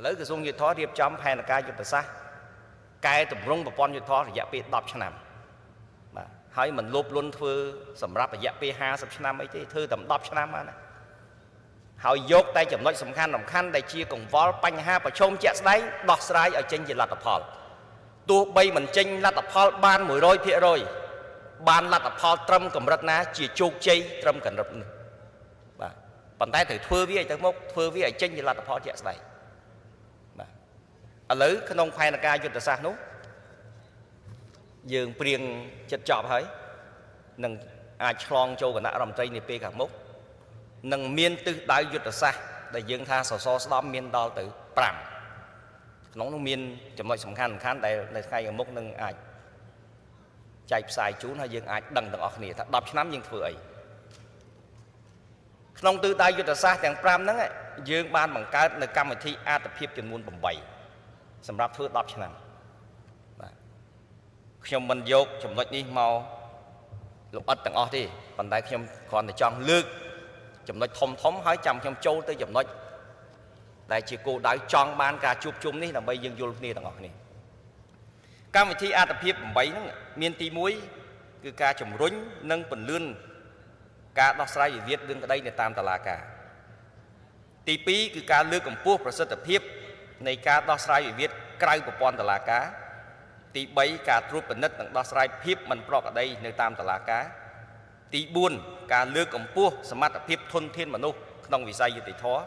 lấy cái dung như thó điệp chấm hay là cáiยุទ្ធសាស្ត្រកែតម្រង់ប្រព័ន្ធយុទ្ធសាស្ត្ររយៈពេល10ឆ្នាំបាទហើយមិនលោភលន់ធ្វើសម្រាប់រយៈពេល50ឆ្នាំអីទេធ្វើតែ10ឆ្នាំហ្នឹងណាហើយយកតែចំណុចសំខាន់ដែលជាកង្វល់បញ្ហាប្រឈមជាក់ស្ដែងដោះស្រាយឲ្យចេញជាលទ្ធផលទោះបីមិនចេញលទ្ធផលបាន 100% បានលទ្ធផលត្រឹមកម្រិតណាជាជោគជ័យត្រឹមកម្រិតនេះបាទប៉ុន្តែត្រូវធ្វើវាឲ្យទៅមុខធ្វើវាឲ្យចេញជាលទ្ធផលជាក់ស្ដែងបាទឥឡូវក្នុងផែនការយុទ្ធសាស្ត្រនោះយើងព្រៀងចិត្តចប់ហើយនឹងអាចឆ្លងចូលគណៈរដ្ឋមន្ត្រីនាពេលខាងមុខនឹងមានទិសដៅយុទ្ធសាស្ត្រដែលយើងថាសសរស្តម្ភមានដល់ទៅ5ក្នុងនោះមានចំណុចសំខាន់ដែលនៅថ្ងៃខាងមុខនឹងអាចចែកផ្សាយជូនហើយយើងអាចដឹងទាំងអស់គ្នាថា10ឆ្នាំយើងធ្វើអីក្នុងទិសដៅយុទ្ធសាស្ត្រទាំង5ហ្នឹងយើងបានបង្កើតនៅកម្មវិធីអត្ថភាពចំនួន8សម្រាប់ធ្វើ10ឆ្នាំបាទខ្ញុំមិនយកចំណុចនេះមកលម្អិតទាំងអស់ទេប៉ុន្តែខ្ញុំគ្រាន់តែចង់លើកចំណុចធំហើយចាំខ្ញុំចូលទៅចំណុចដែលជាគោលដៅចង់បានការជួបជុំនេះដើម្បីយើងយល់គ្នាទាំងអស់គ្នាកម្មវិធីអត្ថភាព8ហ្នឹងមានទី1គឺការជំរុញនិងពន្លឿនការដោះស្រាយវិវាទរឿងក្តីនៅតាមតុលាការទី2គឺការលើកកម្ពស់ប្រសិទ្ធភាពនៃការដោះស្រាយវិវាទក្រៅប្រព័ន្ធតុលាការទី3ការត្រួតពិនិត្យនិងដោះស្រាយភាពមិនប្រក្រតីនៅតាមតុលាការទី4ការលើកកម្ពស់សមត្ថភាពធនធានមនុស្សក្នុងវិស័យយុតិធធម៌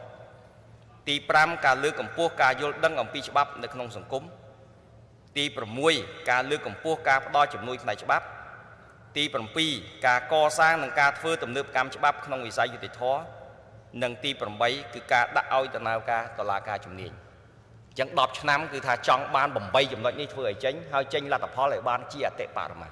ទី5ការលើកកម្ពស់ការយល់ដឹងអំពីច្បាប់នៅក្នុងសង្គមទី6ការលើកកម្ពស់ការផ្តល់ជំនួយផ្នែកច្បាប់ទី7ការកសាងនិងការធ្វើទំនើបកម្មច្បាប់ក្នុងវិស័យយុតិធធម៌និងទី8គឺការដាក់ឲ្យដំណើរការតុលាការជំនាញអញ្ចឹង10ឆ្នាំគឺថាចង់បាន8ចំណុចនេះធ្វើឲ្យចេញហើយចេញលទ្ធផលឲ្យបានជាអតិបរមា